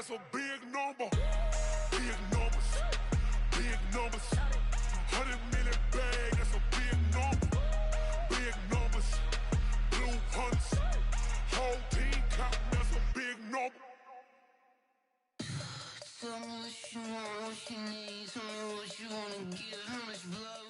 that's a big number. Big numbers, big numbers. 100 million bag, that's a big number. Big numbers, blue hunts. Whole team count, that's a big number. Tell me what you want, what you need. Tell me what you wanna give, how much blood.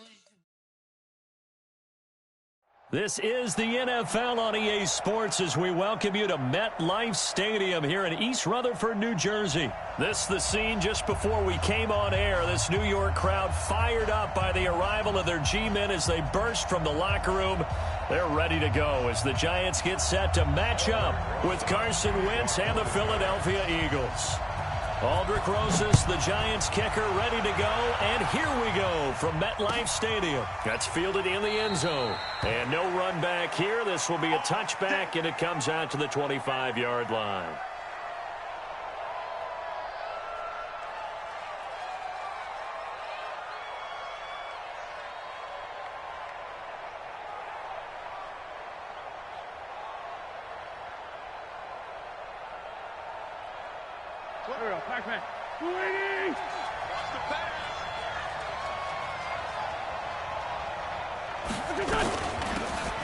This is the NFL on EA Sports as we welcome you to MetLife Stadium here in East Rutherford, New Jersey. This is the scene just before we came on air. This New York crowd fired up by the arrival of their G-men as they burst from the locker room. They're ready to go as the Giants get set to match up with Carson Wentz and the Philadelphia Eagles. Aldrich Rosas, the Giants kicker, ready to go. And here we go from MetLife Stadium. That's fielded in the end zone. And no run back here. This will be a touchback, and it comes out to the 25-yard line. Pac-Man. 280! Watch the pass.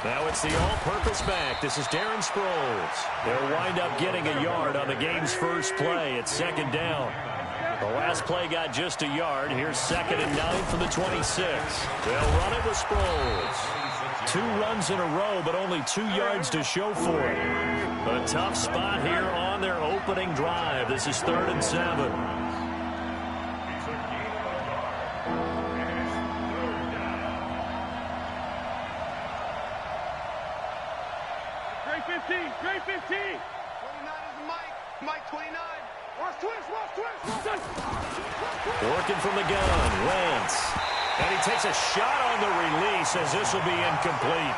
Now it's the all-purpose back. This is Darren Sproles. They'll wind up getting a yard on the game's first play. It's second down. The last play got just a yard. Here's 2nd and 9 from the 26. They'll run it with Sproles. 2 runs in a row, but only 2 yards to show for it. A tough spot here on their opening drive. This is 3rd and 7. 15. 29 is Mike. Mike 29. Watch twist. Working from the gun, Wentz. And he takes a shot on the release as this will be incomplete.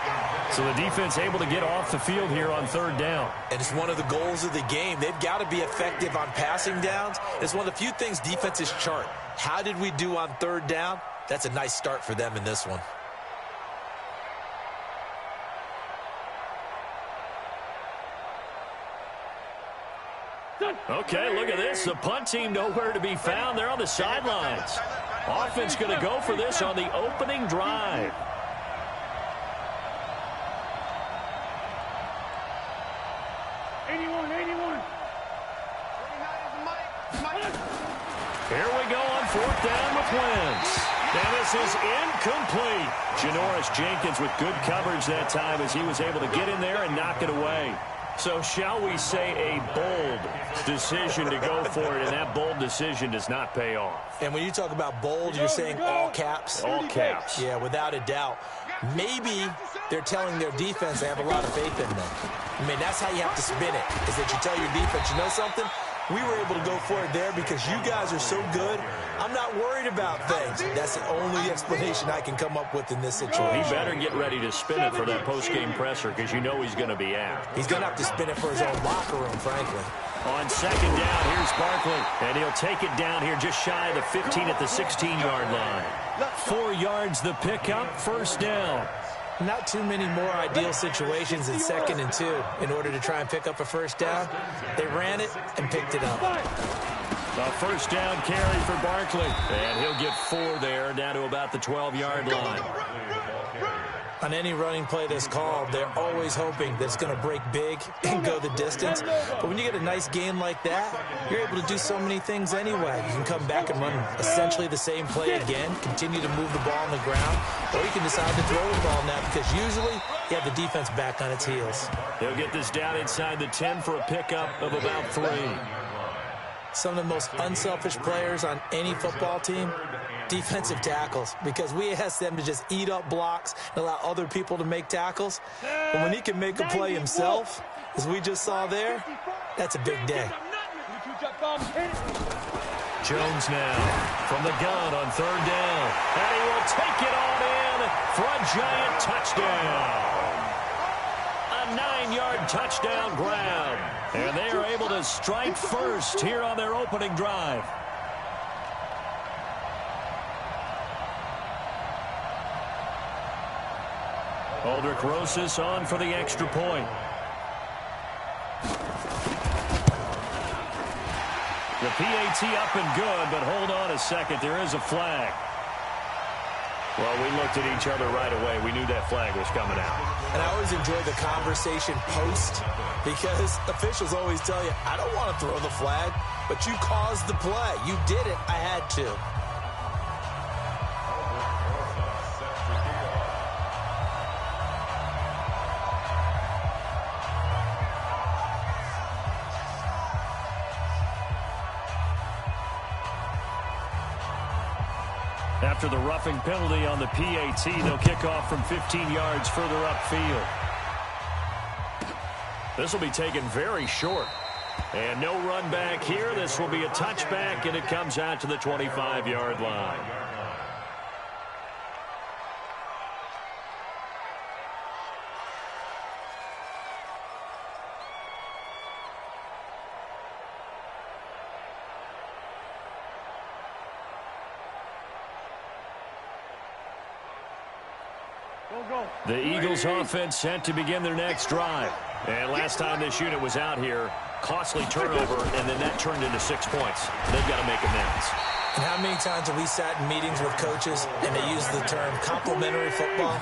So the defense able to get off the field here on 3rd down. And it's one of the goals of the game. They've got to be effective on passing downs. It's one of the few things defenses chart. How did we do on 3rd down? That's a nice start for them in this one. Okay, look at this. The punt team nowhere to be found. They're on the sidelines. Offense going to go for this on the opening drive. Here we go on 4th down with Wentz. And this is incomplete. Janoris Jenkins with good coverage that time as he was able to get in there and knock it away. So shall we say a bold decision to go for it, and that bold decision does not pay off. And when you talk about bold, you're saying all caps? All caps. Yeah, without a doubt. Maybe they're telling their defense they have a lot of faith in them. I mean, that's how you have to spin it, is that you tell your defense, you know something? We were able to go for it there because you guys are so good. I'm not worried about things. That's the only explanation I can come up with in this situation. He better get ready to spin it for that post-game presser because you know he's going to be out. He's going to have to spin it for his own locker room, frankly. On 2nd down, here's Barkley. And he'll take it down here just shy of the 15 at the 16-yard line. 4 yards the pickup, 1st down. Not too many more ideal situations in 2nd and 2 in order to try and pick up a 1st down. They ran it and picked it up. A 1st down carry for Barkley. And he'll get 4 there, down to about the 12-yard line. On any running play that's called, they're always hoping that it's going to break big and go the distance. But when you get a nice game like that, you're able to do so many things anyway. You can come back and run essentially the same play again, continue to move the ball on the ground, or you can decide to throw the ball now because usually you have the defense back on its heels. They'll get this down inside the 10 for a pickup of about 3. Some of the most unselfish players on any football team, defensive tackles, because we ask them to just eat up blocks and allow other people to make tackles. But when he can make a play himself, as we just saw there, that's a big day. Jones now from the gun on 3rd down. And he will take it on in for a giant touchdown. A 9-yard touchdown grab. And they are able to strike first here on their opening drive. Aldrich Rosas on for the extra point. The PAT up and good, but hold on a second. There is a flag. Well, we looked at each other right away. We knew that flag was coming out. And I always enjoy the conversation post because officials always tell you, I don't want to throw the flag, but you caused the play. You did it. I had to. After the roughing penalty on the PAT, they'll kick off from 15 yards further upfield. This will be taken very short. And no run back here. This will be a touchback, and it comes out to the 25-yard line. The Eagles offense set to begin their next drive. And last time this unit was out here, costly turnover, and then that turned into 6 points. They've got to make amends. And how many times have we sat in meetings with coaches and they use the term complementary football?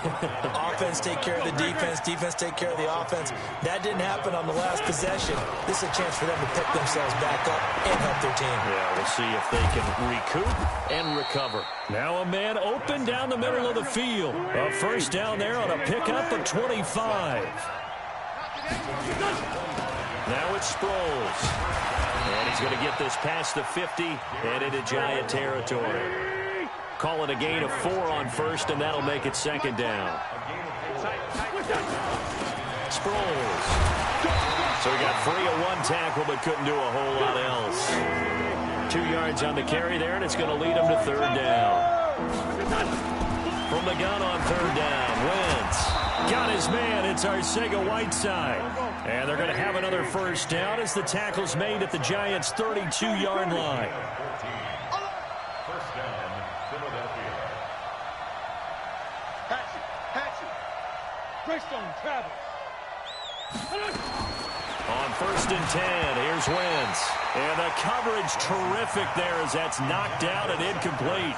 Offense take care of the defense, defense take care of the offense. That didn't happen on the last possession. This is a chance for them to pick themselves back up and help their team. Yeah, we'll see if they can recoup and recover. Now a man open down the middle of the field. A first down there on a pickup of 25. Now it's Sproles. And he's going to get this past the 50 and into Giant territory. Call it a gain of 4 on first, and that'll make it second down. Sproles. So he got free of one tackle but couldn't do a whole lot else. 2 yards on the carry there, and it's going to lead him to third down. From the gun on third down, Wentz. Got his man. It's Arcega-Whiteside. And they're going to have another first down as the tackle's made at the Giants' 32-yard line. First down, Philadelphia. Hatchet. Greystone, Travis. On first and 10, here's Wentz. And the coverage terrific there as that's knocked out and incomplete.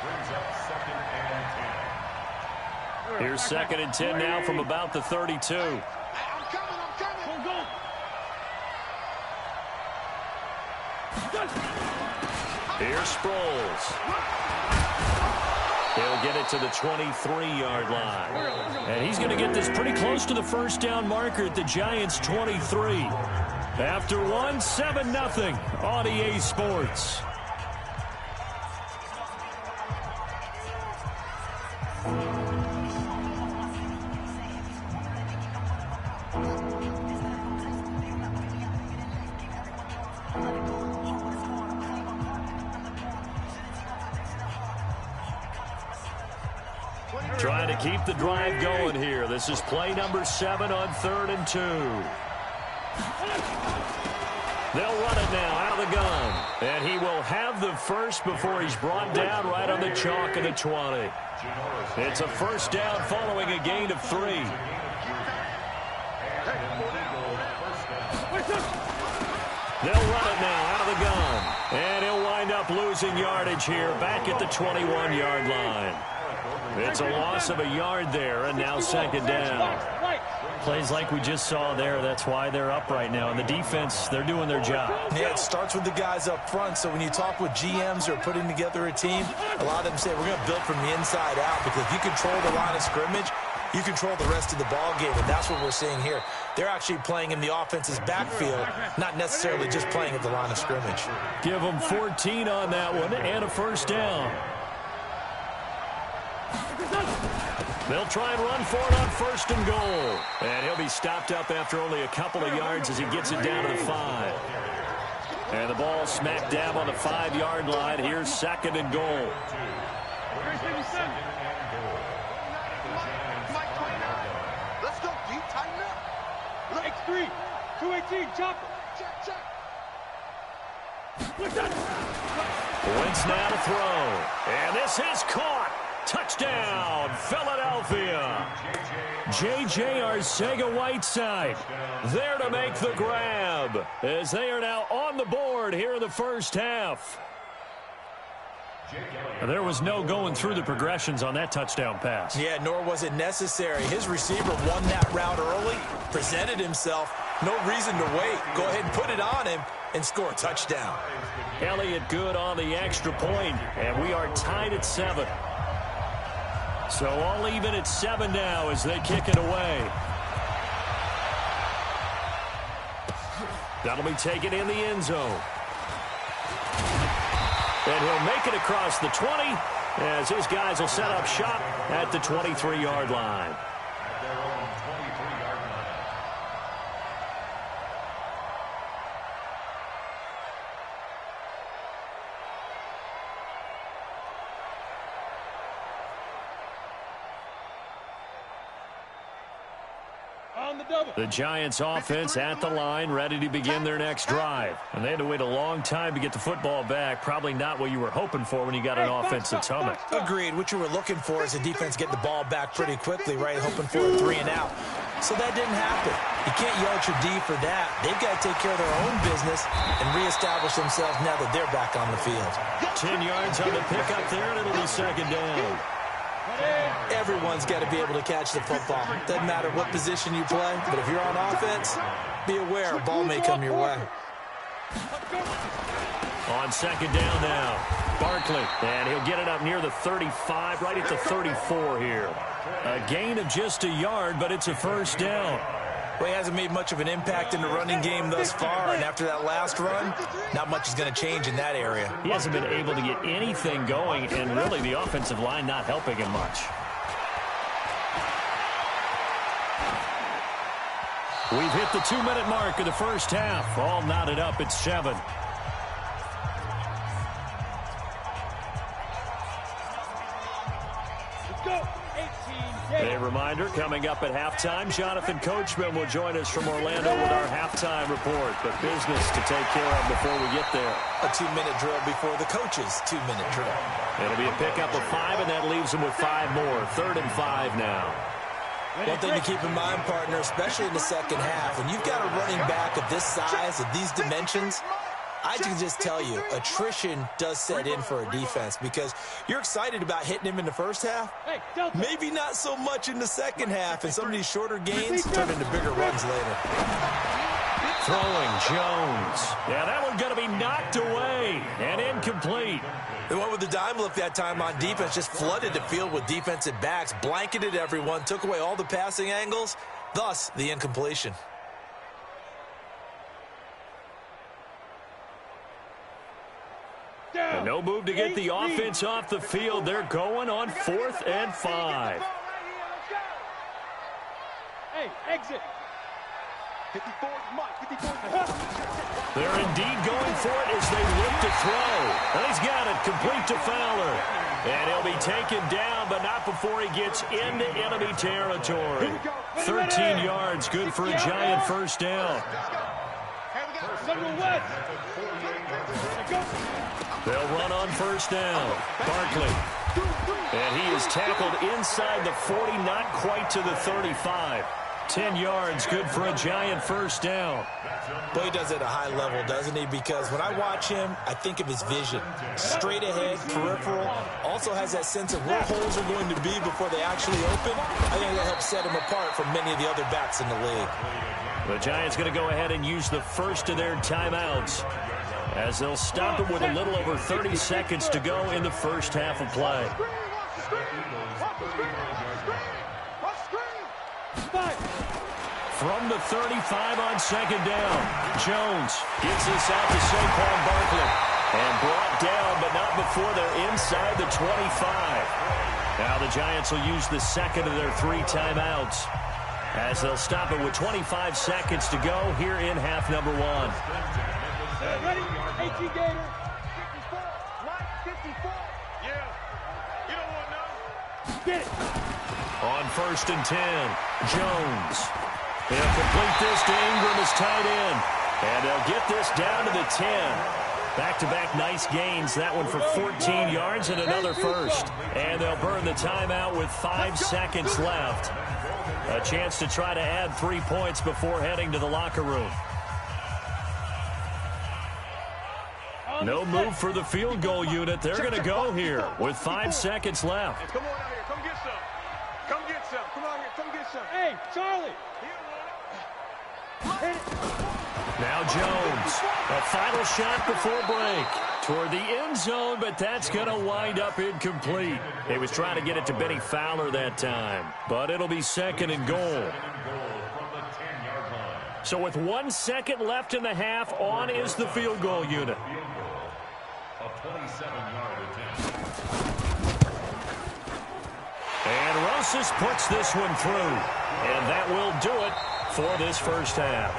Brings up second and 10. Here's second and 10 now from about the 32. I'm coming. Here's Sproles. He'll get it to the 23-yard line. And he's going to get this pretty close to the first down marker at the Giants' 23. After one, 7-0 on EA Sports. Trying to keep the drive going here. This is play number 7 on 3rd and 2. They'll run it now out of the gun. And he will have the first before he's brought down right on the chalk of the 20. It's a first down following a gain of 3. They'll run it now out of the gun. And he'll wind up losing yardage here back at the 21-yard line. It's a loss of a yard there, and now second down. Plays like we just saw there. That's why they're up right now. And the defense, they're doing their job. Yeah, it starts with the guys up front. So when you talk with GMs who are putting together a team, a lot of them say we're going to build from the inside out, because if you control the line of scrimmage, you control the rest of the ball game, and that's what we're seeing here. They're actually playing in the offense's backfield, not necessarily just playing at the line of scrimmage. Give them 14 on that one and a first down. They'll try and run for it on first and goal. And he'll be stopped up after only a couple of yards as he gets it down to the 5. And the ball smacked down on the 5-yard line. Here's second and goal. Let's go, D. Tighten up. X3, 218, chopper. Check. Wentz now to throw. And this is caught. Touchdown, Philadelphia. J.J. Arcega-Whiteside there to make the grab as they are now on the board here in the first half. There was no going through the progressions on that touchdown pass. Yeah, nor was it necessary. His receiver won that route early, presented himself. No reason to wait. Go ahead and put it on him and score a touchdown. Elliott good on the extra point, and we are tied at 7. So all even at 7 now as they kick it away. That'll be taken in the end zone. And he'll make it across the 20 as his guys will set up shop at the 23-yard line. The Giants offense at the line, ready to begin their next drive. And they had to wait a long time to get the football back. Probably not what you were hoping for when you got an offense that's humming. Agreed. What you were looking for is a defense getting the ball back pretty quickly, right? Hoping for a 3 and out. So that didn't happen. You can't yell at your D for that. They've got to take care of their own business and reestablish themselves now that they're back on the field. 10 yards on the pickup there, and it'll be second down. Everyone's got to be able to catch the football. Doesn't matter what position you play, but if you're on offense, be aware a ball may come your way. On second down now, Barkley, and he'll get it up near the 35, right at the 34 here. A gain of just a yard, but it's a first down. Well, he hasn't made much of an impact in the running game thus far, and after that last run, not much is going to change in that area. He hasn't been able to get anything going, and really the offensive line not helping him much. We've hit the 2-minute mark of the first half. All knotted up at 7. A reminder, coming up at halftime, Jonathan Coachman will join us from Orlando with our halftime report. But business to take care of before we get there. A 2-minute drill before the coach's 2-minute drill. It'll be a pickup of 5, and that leaves them with 5 more. 3rd and 5 now. One thing to keep in mind, partner, especially in the second half, when you've got a running back of this size, of these dimensions, I can just tell you, attrition does set in for a defense because you're excited about hitting him in the first half. Maybe not so much in the second half, and some of these shorter gains turn into bigger runs later. Throwing Jones. Yeah, that one's going to be knocked away and incomplete. They went with the dime look that time on defense, just flooded the field with defensive backs, blanketed everyone, took away all the passing angles, thus the incompletion. And no move to get the offense off the field. They're going on 4th and 5. Hey, exit. 54 Mike, 54. They're indeed going for it as they look to throw. And he's got it, complete to Fowler. And he'll be taken down, but not before he gets into enemy territory. 13 yards, good for a Giant first down. They'll run on first down. Barkley. And he is tackled inside the 40, not quite to the 35. 10 yards, good for a Giant first down. But he does it at a high level, doesn't he? Because when I watch him, I think of his vision. Straight ahead, peripheral. Also has that sense of where holes are going to be before they actually open. I think that helps set him apart from many of the other backs in the league. The Giants going to go ahead and use the first of their timeouts as they'll stop it with a little over 30 seconds to go in the first half of play. From the 35 on second down, Jones gets this out to Saquon Barkley. And brought down, but not before they're inside the 25. Now the Giants will use the second of their 3 timeouts as they'll stop it with 25 seconds to go here in half number 1. Ready? 18 Gator. 54. Mike, 54. Yeah. You don't want none. Get it. On 1st and 10, Jones. He'll complete this to Ingram as tight end. And they'll get this down to the 10. Back-to-back nice gains. That one for 14 yards and another first. And they'll burn the timeout with 5 seconds left. A chance to try to add 3 points before heading to the locker room. No move for the field goal unit. They're going to go here with 5 seconds left. Hey, come on out here. Come get some. Come get some. Come on here. Come get some. Hey, Charlie. Now Jones. A final shot before break. Toward the end zone, but that's going to wind up incomplete. He was trying to get it to Benny Fowler that time, but it'll be second and goal. So with 1 second left in the half, on is the field goal unit. A 27-yard attempt. And Rosas puts this one through. And that will do it for this first half.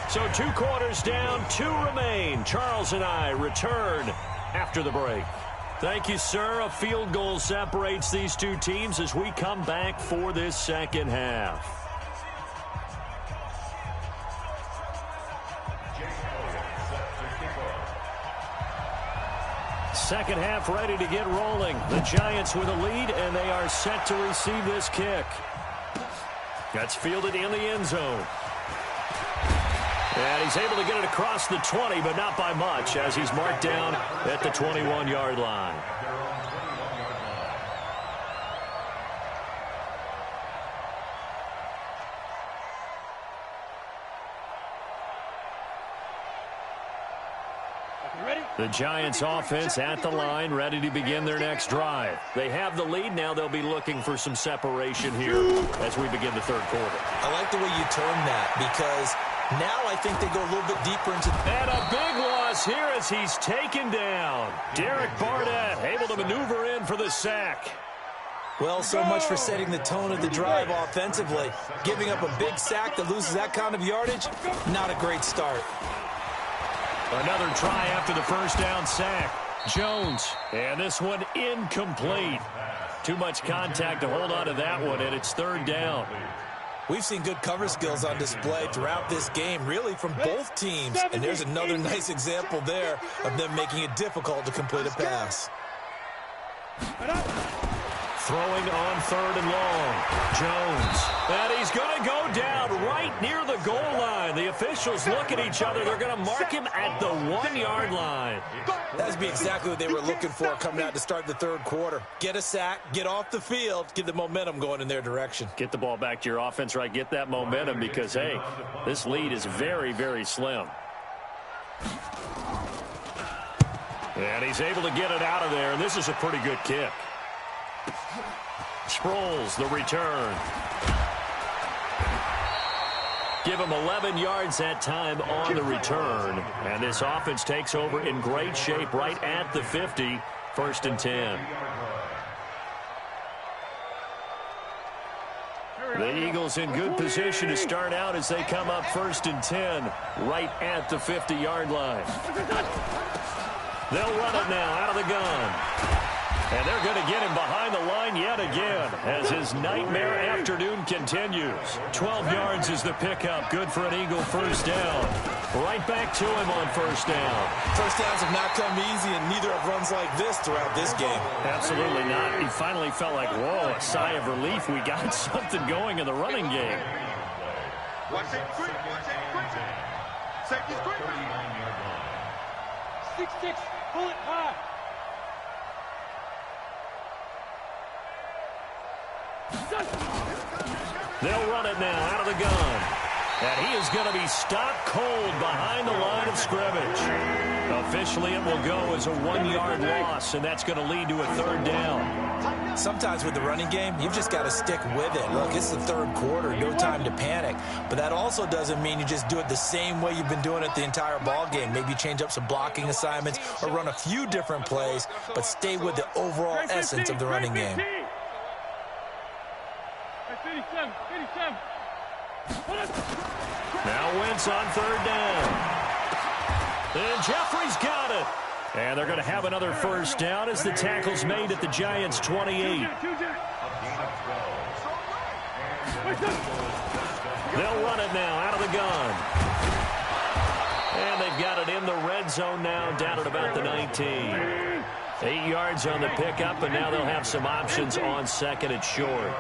So 2 quarters down, 2 remain. Charles and I return after the break. Thank you, sir. A field goal separates these two teams as we come back for this second half. Second half ready to get rolling. The Giants with a lead, and they are set to receive this kick. That's fielded in the end zone. And he's able to get it across the 20, but not by much, as he's marked down at the 21-yard line. The Giants offense at the line, ready to begin their next drive. They have the lead. Now they'll be looking for some separation here as we begin the third quarter. I like the way you term that, because now I think they go a little bit deeper into... And a big loss here as he's taken down. Derek Barnett able to maneuver in for the sack. Well, so much for setting the tone of the drive offensively. Giving up a big sack that loses that kind of yardage, not a great start. Another try after the first down sack. Jones, and this one incomplete. Too much contact to hold on to that one, and it's third down. We've seen good cover skills on display throughout this game, really from both teams. And there's another nice example there of them making it difficult to complete a pass. Throwing on third and long. Jones. And he's going to go down right near the goal line. The officials look at each other. They're going to mark him at the 1-yard line. That'd be exactly what they were looking for coming out to start the third quarter. Get a sack, get off the field, get the momentum going in their direction. Get the ball back to your offense, right? Get that momentum because, hey, this lead is very, very slim. And he's able to get it out of there, and this is a pretty good kick. Sproles, the return. Give him 11 yards that time on the return. And this offense takes over in great shape right at the 50. First and 10. The Eagles in good position to start out as they come up first and 10 right at the 50-yard line. They'll run it now out of the gun. And they're going to get him behind the line yet again as his nightmare afternoon continues. 12 yards is the pickup. Good for an Eagle first down. Right back to him on first down. First downs have not come easy, and neither have runs like this throughout this game. Absolutely not. He finally felt like, whoa, a sigh of relief. We got something going in the running game. Watch it quick. Watch it quick. Safety's quick. 6-6. Pull it high. They'll run it now out of the gun. And he is going to be stopped cold behind the line of scrimmage. Officially, it will go as a 1-yard loss, and that's going to lead to a third down. Sometimes with the running game, you've just got to stick with it. Look, it's the third quarter, no time to panic. But that also doesn't mean you just do it the same way you've been doing it the entire ball game. Maybe change up some blocking assignments or run a few different plays, but stay with the overall essence of the running game. 57. Now Wentz on third down. And Jeffrey's got it. And they're going to have another first down as the tackle's made at the Giants' 28. They'll run it now out of the gun. And they've got it in the red zone now, down at about the 19. 8 yards on the pickup, and now they'll have some options on second and short.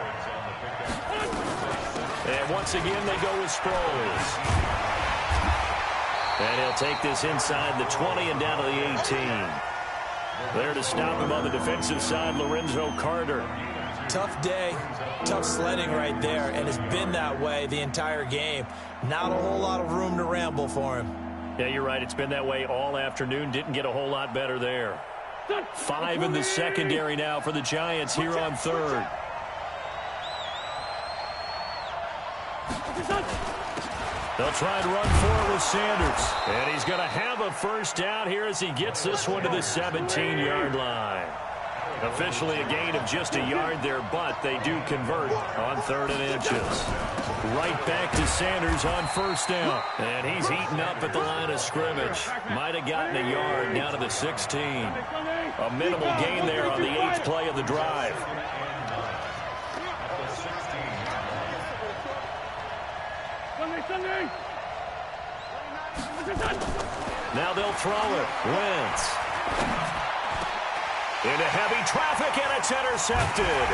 And once again, they go with Sproles. And he'll take this inside the 20 and down to the 18. There to stop him on the defensive side, Lorenzo Carter. Tough day, tough sledding right there, and it's been that way the entire game. Not a whole lot of room to ramble for him. Yeah, you're right. It's been that way all afternoon. Didn't get a whole lot better there. 5 in the secondary now for the Giants here on third. They'll try and run forward with Sanders. And he's going to have a first down here as he gets this one to the 17-yard line. Officially a gain of just a yard there, but they do convert on 3rd and inches. Right back to Sanders on first down. And he's eaten up at the line of scrimmage. Might have gotten a yard down to the 16. A minimal gain there on the 8th play of the drive. Now they'll throw it. Wentz. Into heavy traffic, and it's intercepted.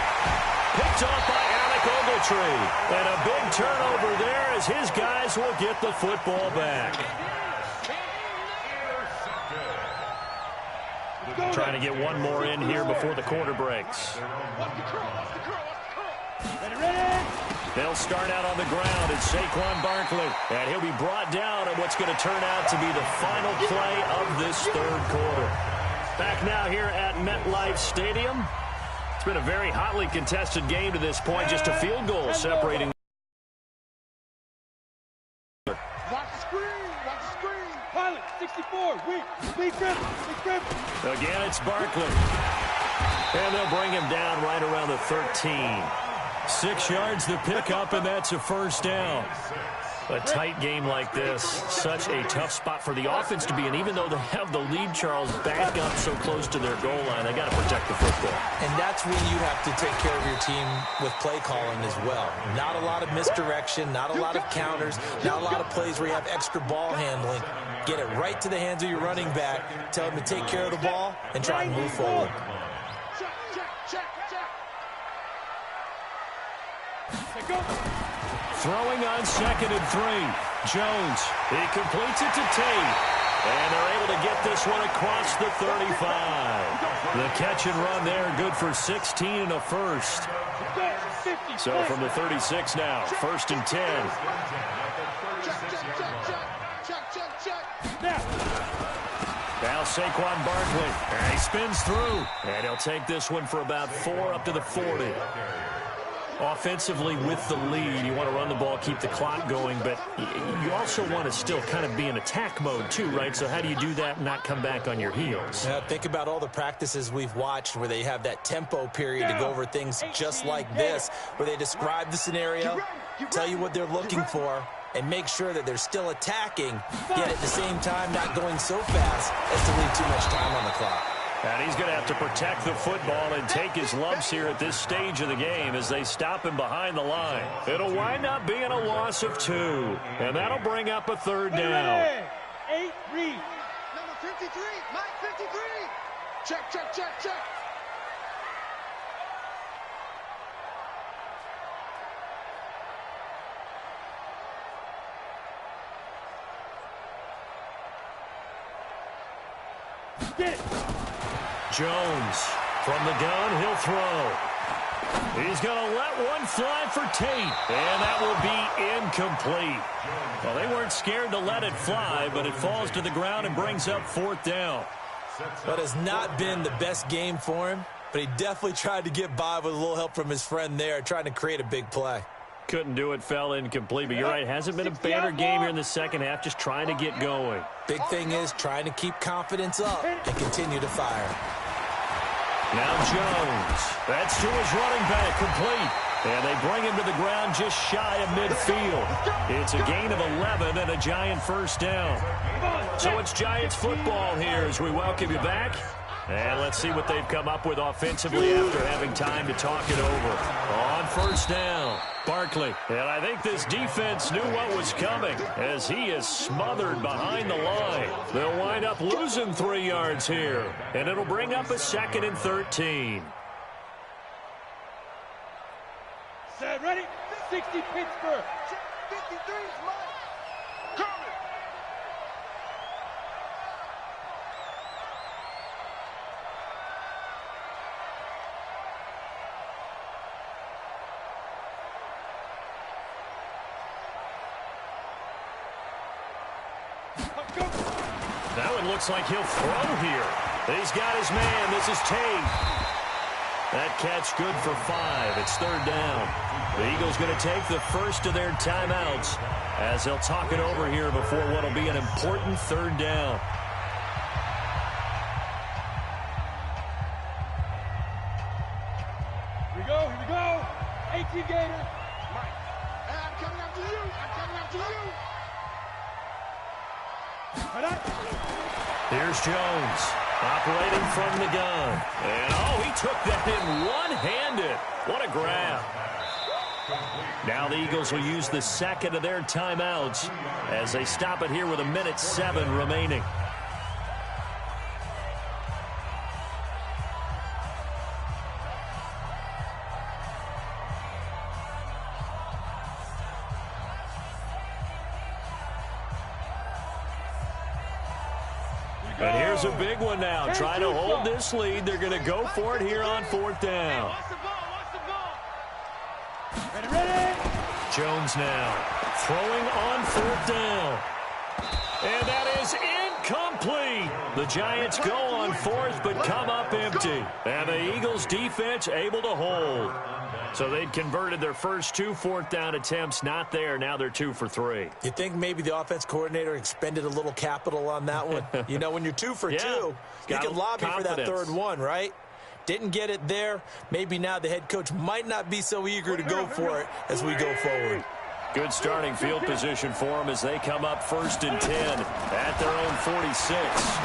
Picked off by Alec Ogletree. And a big turnover there as his guys will get the football back. Trying to get one more in here before the quarter breaks. They'll start out on the ground. It's Saquon Barkley. And he'll be brought down in what's going to turn out to be the final play of this third quarter. Back now here at MetLife Stadium. It's been a very hotly contested game to this point. Just a field goal separating. Watch the screen. Watch the screen. Pilot, 64. Big grip. Again, it's Barkley. And they'll bring him down right around the 13. 6 yards the pickup, and that's a first down. A tight game like this, such a tough spot for the offense to be in. Even though they have the lead, Charles, back up so close to their goal line, they got to protect the football. And that's when you have to take care of your team with play calling as well. Not a lot of misdirection, not a lot of counters, not a lot of plays where you have extra ball handling. Get it right to the hands of your running back, tell him to take care of the ball, and try and move forward. Throwing on 2nd and 3. Jones, he completes it to Tate. And they're able to get this one across the 35. The catch and run there, good for 16 and a first. So from the 36 now, 1st and 10. Now Saquon Barkley, and he spins through. And he'll take this one for about 4 up to the 40. Offensively with the lead, you want to run the ball, keep the clock going, but you also want to still kind of be in attack mode too, right? So how do you do that and not come back on your heels? Yeah, think about all the practices we've watched where they have that tempo period to go over things just like this, where they describe the scenario, tell you what they're looking for, and make sure that they're still attacking, yet at the same time not going so fast as to leave too much time on the clock. And he's going to have to protect the football and take his lumps here at this stage of the game as they stop him behind the line. It'll wind up being a loss of 2. And that'll bring up a 3rd down. 8, read. Number 53, Mike 53. Check. Get it. Jones from the gun, he'll throw. He's going to let one fly for Tate, and that will be incomplete. Well, they weren't scared to let it fly, but it falls to the ground and brings up 4th down. That has not been the best game for him, but he definitely tried to get by with a little help from his friend there, trying to create a big play. Couldn't do it, fell incomplete, but you're right, hasn't been a banner game here in the second half, just trying to get going. Big thing is trying to keep confidence up and continue to fire. Now Jones, that's to his running back, complete. And they bring him to the ground just shy of midfield. It's a gain of 11 and a Giant first down. So it's Giants football here as we welcome you back. And let's see what they've come up with offensively after having time to talk it over. On first down, Barkley. And I think this defense knew what was coming as he is smothered behind the line. They'll wind up losing 3 yards here, and it'll bring up a 2nd and 13. Set, ready? 60 Pittsburgh. 53 is mine. Coming. Now it looks like he'll throw here. He's got his man. This is Tate. That catch good for 5. It's 3rd down. The Eagles going to take the first of their timeouts as they'll talk it over here before what will be an important 3rd down. Here we go. 18 Gators. Mike. Hey, I'm coming after you. I'm coming after you. Here's Jones, operating from the gun. And, he took that in one-handed. What a grab. Now the Eagles will use the second of their timeouts as they stop it here with 1:07 remaining. And here's a big one now. Trying to hold this lead. They're going to go for it here on 4th down. Watch the ball. Watch the ball. Ready. Jones now throwing on 4th down. And that is incomplete. The Giants go on 4th but come up empty. And the Eagles defense able to hold. So they'd converted their first 2 4th down attempts. Not there. Now they're 2 for 3. You think maybe the offense coordinator expended a little capital on that one? You know, when you're 2 for 2, you can lobby for that 3rd one, right? Didn't get it there. Maybe now the head coach might not be so eager to go for it as we go forward. Good starting field position for them as they come up 1st and 10 at their own 46.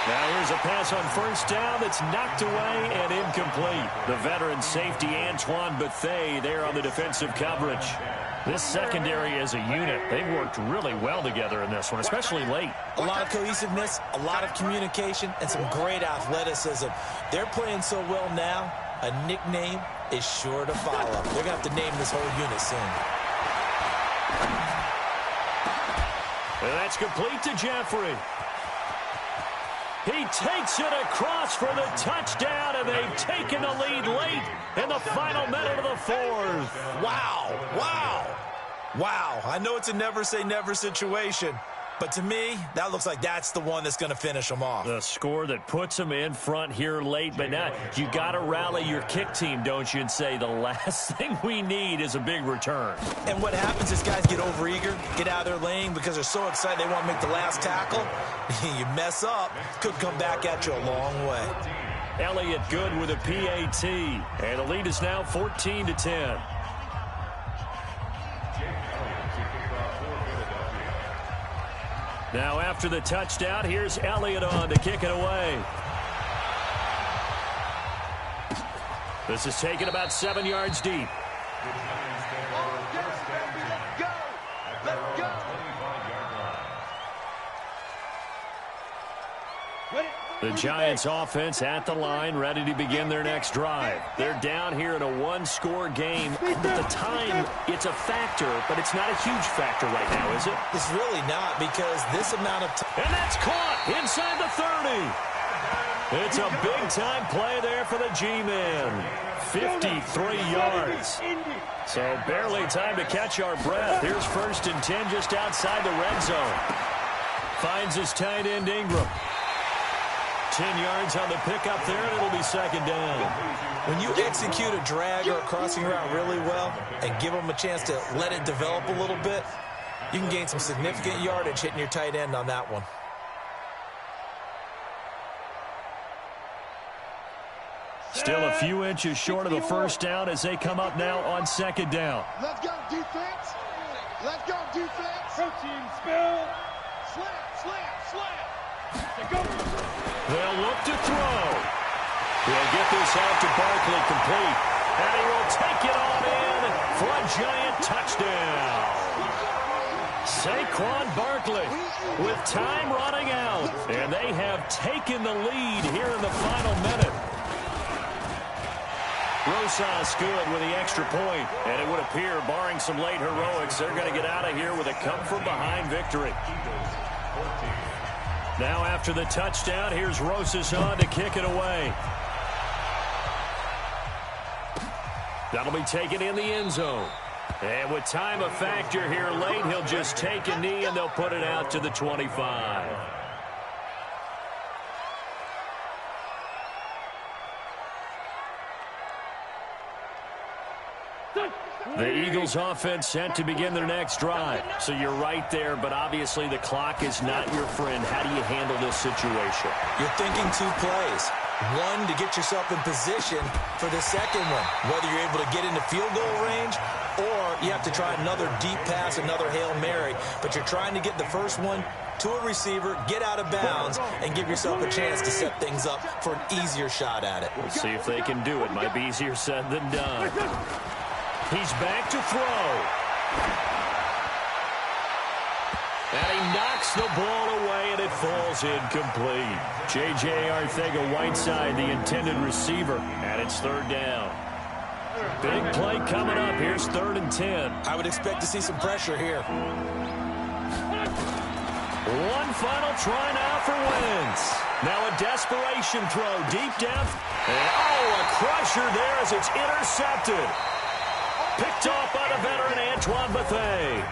Now here's a pass on 1st down that's knocked away and incomplete. The veteran safety Antoine Bethea there on the defensive coverage. This secondary as a unit, they've worked really well together in this one, especially late. A lot of cohesiveness, a lot of communication, and some great athleticism. They're playing so well now, a nickname is sure to follow. They're going to have to name this whole unit soon. And that's complete to Jeffrey. He takes it across for the touchdown, and they've taken the lead late in the final minute of the 4th. Wow. I know it's a never-say-never situation, but to me, that looks like that's the one that's going to finish them off. The score that puts them in front here late, but now you got to rally your kick team, don't you, and say the last thing we need is a big return. And what happens is guys get overeager, get out of their lane because they're so excited they want to make the last tackle. You mess up, could come back at you a long way. Elliott good with a PAT, and the lead is now 14-10. Now after the touchdown, here's Elliott on to kick it away. This is taken about 7 yards deep. Let's go. The Giants offense at the line, ready to begin their next drive. They're down here in a 1-score game. At the time, it's a factor, but it's not a huge factor right now, is it? It's really not, because this amount of time. And that's caught inside the 30. It's a big-time play there for the G-Man. 53 yards. So barely time to catch our breath. Here's 1st and 10 just outside the red zone. Finds his tight end Ingram. 10 yards on the pickup there, and it'll be 2nd down. When you execute a drag or a crossing route really well and give them a chance to let it develop a little bit, you can gain some significant yardage hitting your tight end on that one. Still a few inches short of the 1st down as they come up now on 2nd down. Let's go, defense. Let's go, defense. Protein spill. Slam. They'll look to throw. He'll get this out to Barkley complete. And he will take it on in for a giant touchdown. Saquon Barkley with time running out. And they have taken the lead here in the final minute. Rosas good with the extra point. And it would appear, barring some late heroics, they're going to get out of here with a come-from-behind victory. Now after the touchdown, here's Rosas on to kick it away. That'll be taken in the end zone. And with time a factor here late, he'll just take a knee and they'll put it out to the 25. The Eagles offense set to begin their next drive. So you're right there, but obviously the clock is not your friend. How do you handle this situation? You're thinking 2 plays. One, to get yourself in position for the second one, whether you're able to get into field goal range or you have to try another deep pass, another Hail Mary, but you're trying to get the first one to a receiver, get out of bounds, and give yourself a chance to set things up for an easier shot at it. We'll see if they can do it. Might be easier said than done. He's back to throw. And he knocks the ball away, and it falls incomplete. J.J. Arcega-Whiteside, the intended receiver, and it's third down. Big play coming up. Here's 3rd and 10. I would expect to see some pressure here. One final try now for Wentz. Now a desperation throw deep down. And a crusher there as it's intercepted. Picked off by the veteran Antoine Bethea.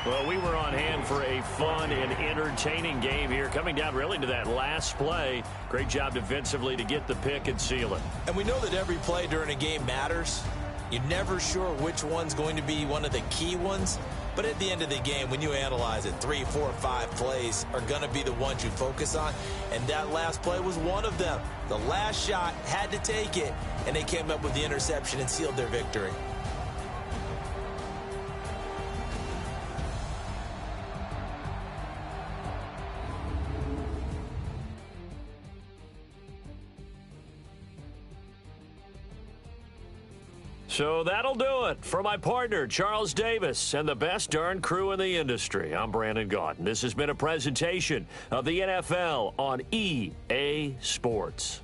Well, we were on hand for a fun and entertaining game here. Coming down really to that last play. Great job defensively to get the pick and seal it. And we know that every play during a game matters. You're never sure which one's going to be one of the key ones. But at the end of the game, when you analyze it, 3, 4, 5 plays are going to be the ones you focus on. And that last play was one of them. The last shot had to take it, and they came up with the interception and sealed their victory. So that'll do it for my partner, Charles Davis, and the best darn crew in the industry. I'm Brandon Gaudin. This has been a presentation of the NFL on EA Sports.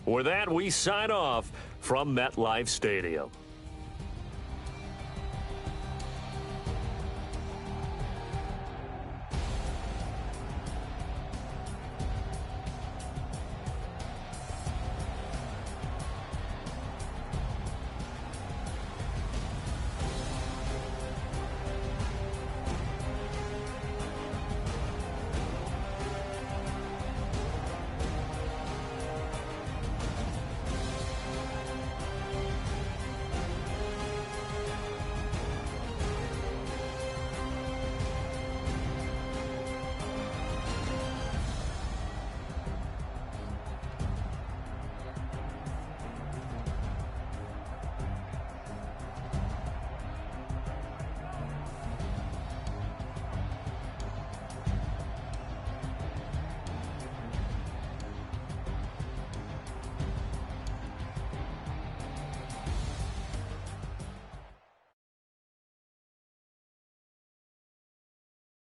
With that, we sign off from MetLife Stadium.